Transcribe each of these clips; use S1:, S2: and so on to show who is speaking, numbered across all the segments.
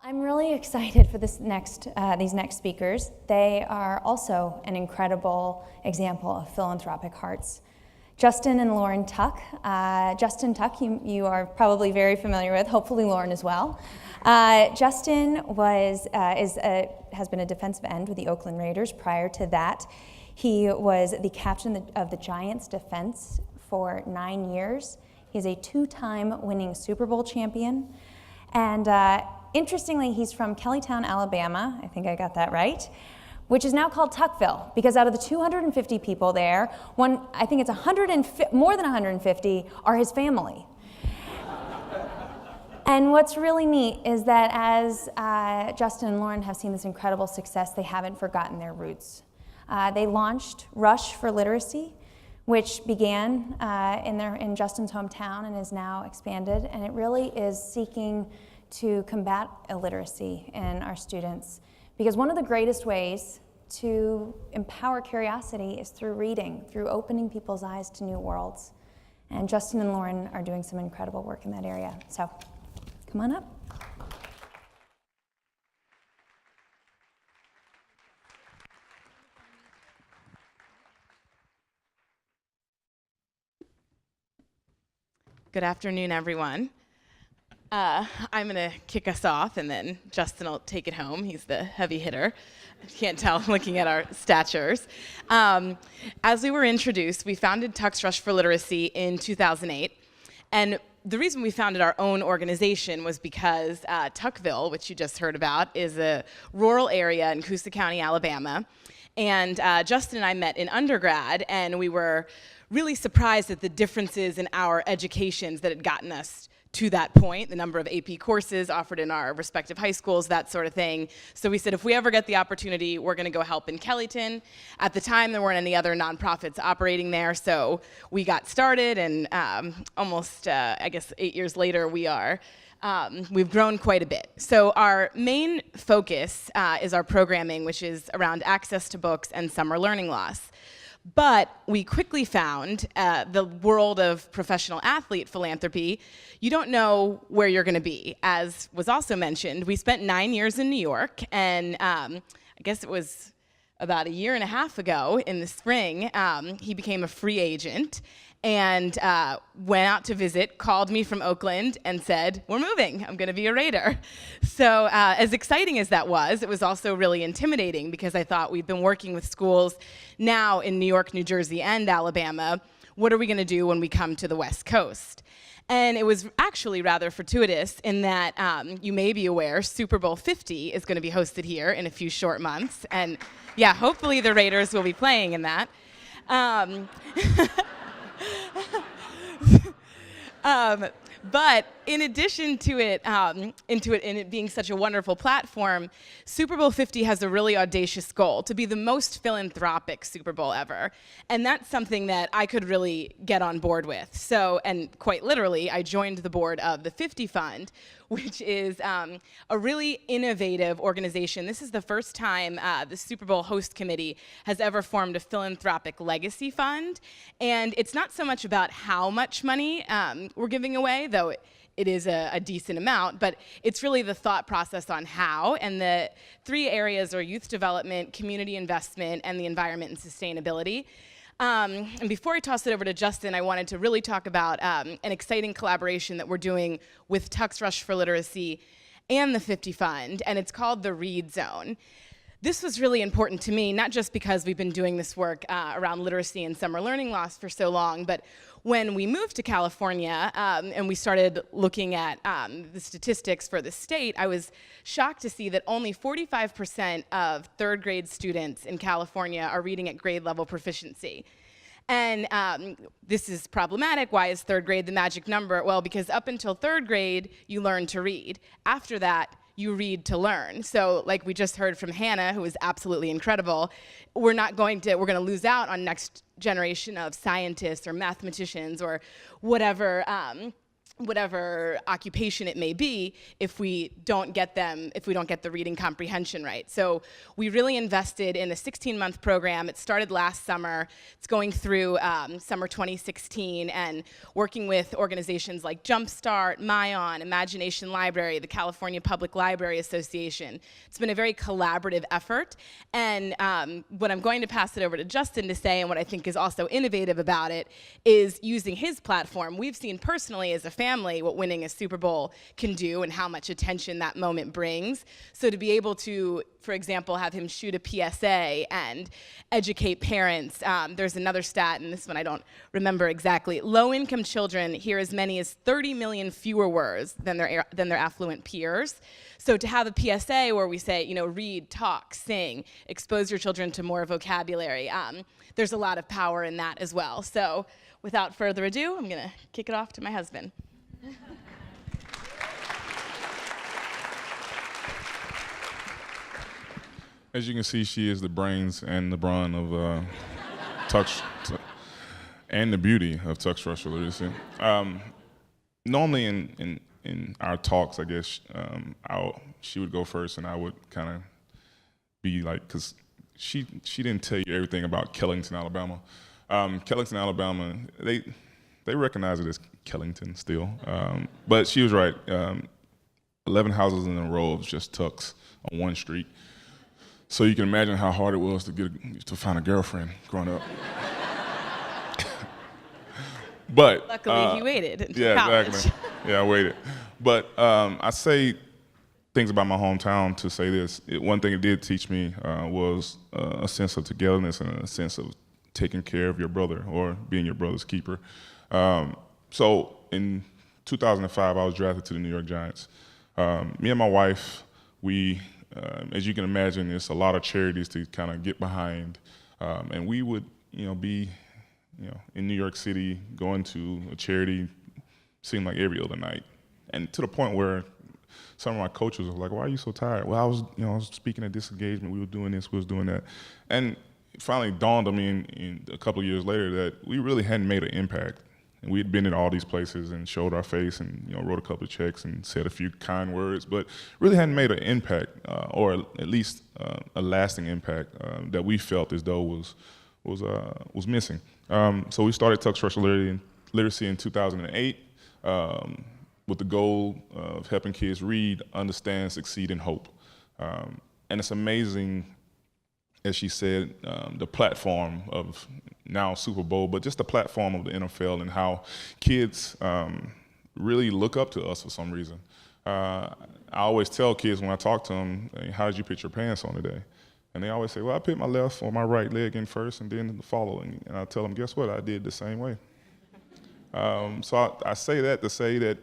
S1: I'm really excited for these next speakers. They are also an incredible example of philanthropic hearts. Justin and Lauran Tuck. Justin Tuck, you are probably very familiar with, hopefully Lauran as well. Justin has been a defensive end with the Oakland Raiders. Prior to that, he was the captain of the Giants defense for 9 years. He's a 2-time winning Super Bowl champion. And interestingly, he's from Kellytown, Alabama. I think I got that right. Which is now called Tuckville, because out of the 250 people there, I think it's more than 150 are his family. And what's really neat is that as Justin and Lauran have seen this incredible success, they haven't forgotten their roots. They launched R.U.S.H for Literacy, which began in Justin's hometown and is now expanded, and it really is seeking to combat illiteracy in our students. Because one of the greatest ways to empower curiosity is through reading, through opening people's eyes to new worlds. And Justin and Lauran are doing some incredible work in that area. So, come on up.
S2: Good afternoon, everyone. I'm going to kick us off, and then Justin will take it home. He's the heavy hitter. I can't tell looking at our statures. As we were introduced, we founded R.U.S.H for Literacy in 2008. And the reason we founded our own organization was because Tuckville, which you just heard about, is a rural area in Coosa County, Alabama. And Justin and I met in undergrad, and we were really surprised at the differences in our educations that had gotten us to that point, the number of AP courses offered in our respective high schools, that sort of thing. So we said, if we ever get the opportunity, we're going to go help in Kellyton. At the time, there weren't any other nonprofits operating there, so we got started, and almost, 8 years later, we've grown quite a bit. So our main focus is our programming, which is around access to books and summer learning loss. But we quickly found the world of professional athlete philanthropy, you don't know where you're going to be. As was also mentioned, we spent 9 years in New York, and I guess it was about a year and a half ago in the spring, he became a free agent and went out to visit, called me from Oakland and said, we're moving, I'm gonna be a Raider. So as exciting as that was, it was also really intimidating because I thought we've been working with schools now in New York, New Jersey, and Alabama. What are we gonna do when we come to the West Coast? And it was actually rather fortuitous in that you may be aware, Super Bowl 50 is gonna be hosted here in a few short months. And yeah, hopefully the Raiders will be playing in that. But in addition to it being such a wonderful platform, Super Bowl 50 has a really audacious goal to be the most philanthropic Super Bowl ever. And that's something that I could really get on board with. So, and quite literally, I joined the board of the 50 Fund, which is a really innovative organization. This is the first time the Super Bowl host committee has ever formed a philanthropic legacy fund. And it's not so much about how much money we're giving away, though it is a decent amount, but it's really the thought process on how. And the 3 areas are youth development, community investment, and the environment and sustainability. And before I toss it over to Justin, I wanted to really talk about an exciting collaboration that we're doing with R.U.S.H for Literacy and the 50 Fund, and it's called the Read Zone. This was really important to me, not just because we've been doing this work around literacy and summer learning loss for so long, but when we moved to California and we started looking at the statistics for the state, I was shocked to see that only 45% of 3rd grade students in California are reading at grade level proficiency. And this is problematic. Why is 3rd grade the magic number? Well, because up until 3rd grade, you learn to read. After that, you read to learn. So like we just heard from Hannah, who is absolutely incredible, we're going to lose out on next generation of scientists or mathematicians or whatever whatever occupation it may be, if we don't get the reading comprehension right. So we really invested in a 16-month program. It started last summer. It's going through summer 2016, and working with organizations like Jumpstart, Myon, Imagination Library, the California Public Library Association. It's been a very collaborative effort, and what I'm going to pass it over to Justin to say, and what I think is also innovative about it, is using his platform. We've seen personally as a family what winning a Super Bowl can do and how much attention that moment brings. So to be able to, for example, have him shoot a PSA and educate parents. There's another stat, and this one I don't remember exactly. Low-income children hear as many as 30 million fewer words than their affluent peers. So to have a PSA where we say, read, talk, sing, expose your children to more vocabulary, there's a lot of power in that as well. So without further ado, I'm going to kick it off to my husband.
S3: As you can see, she is the brains and the brawn of Tuck, and the beauty of Tuck Structural Literacy. Normally in our talks, I guess, she would go first, and I would kind of be like, because she didn't tell you everything about Kellington, Alabama. Kellington, Alabama, they recognize it as Kellington still, but she was right. 11 houses in a row of just Tucks on one street. So you can imagine how hard it was to find a girlfriend growing up. But
S2: luckily he waited until
S3: yeah,
S2: college.
S3: Exactly. Yeah, I waited. But I say things about my hometown to say this. One thing it did teach me was a sense of togetherness and a sense of taking care of your brother or being your brother's keeper. So in 2005, I was drafted to the New York Giants. Me and my wife, we, as you can imagine, there's a lot of charities to kind of get behind. And we would, be, in New York City, going to a charity, seemed like every other night. And to the point where some of my coaches were like, "Why are you so tired?" Well, I was speaking at this engagement, we were doing this, we was doing that. And it finally dawned on me in a couple of years later that we really hadn't made an impact. And we had been in all these places and showed our face and wrote a couple of checks and said a few kind words, but really hadn't made an impact, or at least a lasting impact that we felt as though was missing. So we started Tuck Structural Literacy in 2008 with the goal of helping kids read, understand, succeed, and hope. And it's amazing, as she said, the platform of now Super Bowl, but just the platform of the NFL and how kids really look up to us for some reason. I always tell kids when I talk to them, "Hey, how did you put your pants on today?" And they always say, "Well, I put my left or my right leg in first and then the following." And I tell them, "Guess what? I did the same way." So I say that to say that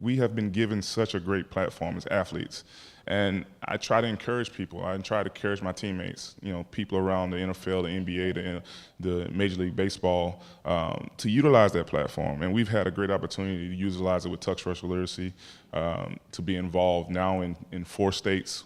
S3: we have been given such a great platform as athletes. And I try to encourage people. I try to encourage my teammates, people around the NFL, the NBA, the Major League Baseball, to utilize that platform. And we've had a great opportunity to utilize it with Tuck Structural Literacy, to be involved now in 4 states,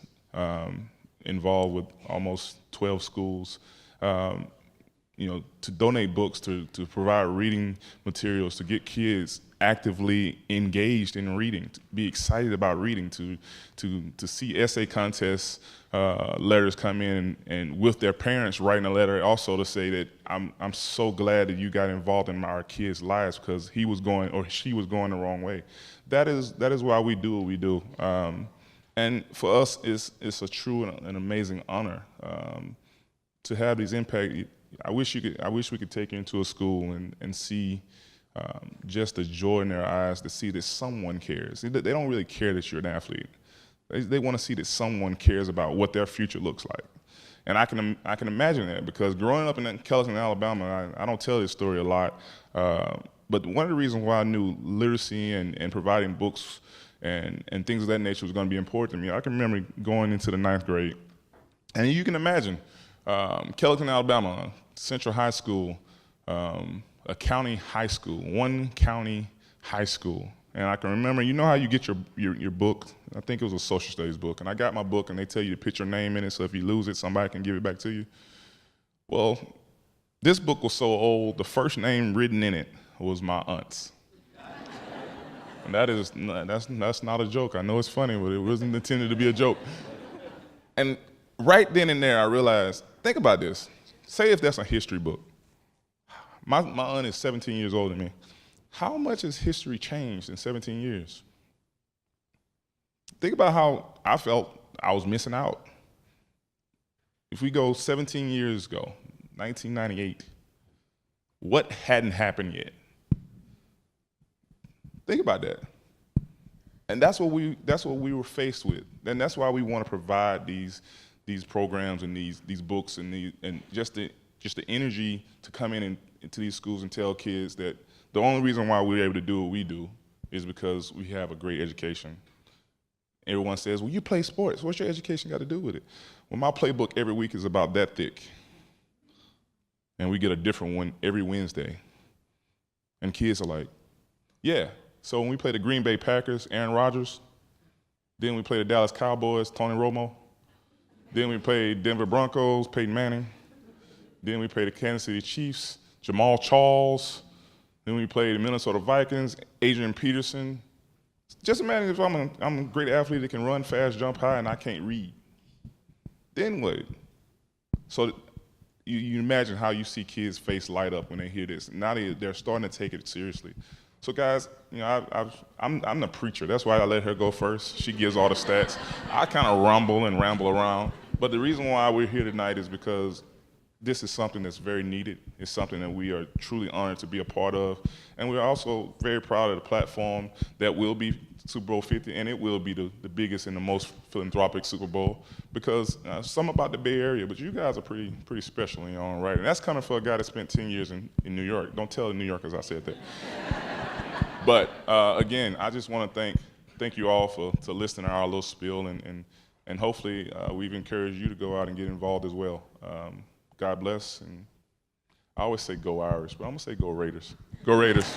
S3: involved with almost 12 schools, to donate books, to provide reading materials, to get kids actively engaged in reading, to be excited about reading, to see essay contests, letters come in, and with their parents writing a letter also to say that I'm so glad that you got involved in our kids' lives because he was going or she was going the wrong way. That is why we do what we do. And for us, it's a true and amazing honor to have these impact. I wish we could take you into a school and see just the joy in their eyes to see that someone cares. They don't really care that you're an athlete. They want to see that someone cares about what their future looks like. And I can imagine that because growing up in Kellington, Alabama, I don't tell this story a lot, but one of the reasons why I knew literacy and providing books and things of that nature was going to be important to me, I can remember going into the 9th grade, and you can imagine Kellington, Alabama, Central High School, a county high school, one county high school. And I can remember, how you get your book? I think it was a social studies book. And I got my book, and they tell you to put your name in it, so if you lose it, somebody can give it back to you. Well, this book was so old, the first name written in it was my aunt's. And that's not a joke. I know it's funny, but it wasn't intended to be a joke. And right then and there, I realized, think about this. Say if that's a history book. My aunt is 17 years older than me. How much has history changed in 17 years? Think about how I felt I was missing out. If we go 17 years ago, 1998, what hadn't happened yet? Think about that. And that's what we were faced with. And that's why we want to provide these programs and these books and just the energy to come into these schools and tell kids that the only reason why we're able to do what we do is because we have a great education. Everyone says, well, you play sports. What's your education got to do with it? Well, my playbook every week is about that thick. And we get a different one every Wednesday. And kids are like, yeah. So when we play the Green Bay Packers, Aaron Rodgers, then we play the Dallas Cowboys, Tony Romo, then we play Denver Broncos, Peyton Manning, then we play the Kansas City Chiefs, Jamal Charles, then we play the Minnesota Vikings, Adrian Peterson. Just imagine if I'm a great athlete that can run fast, jump high, and I can't read. Then what? So you imagine how you see kids' face light up when they hear this. Now they're starting to take it seriously. So guys, I'm the preacher. That's why I let her go first. She gives all the stats. I kind of rumble and ramble around. But the reason why we're here tonight is because this is something that's very needed. It's something that we are truly honored to be a part of. And we're also very proud of the platform that will be Super Bowl 50, and it will be the biggest and the most philanthropic Super Bowl, because something about the Bay Area, but you guys are pretty special in your own right. And that's coming for a guy that spent 10 years in New York. Don't tell the New Yorkers I said that. But again, I just want to thank you all for listening to our little spiel, and hopefully we've encouraged you to go out and get involved as well. God bless, and I always say go Irish, but I'm going to say go Raiders. Go Raiders.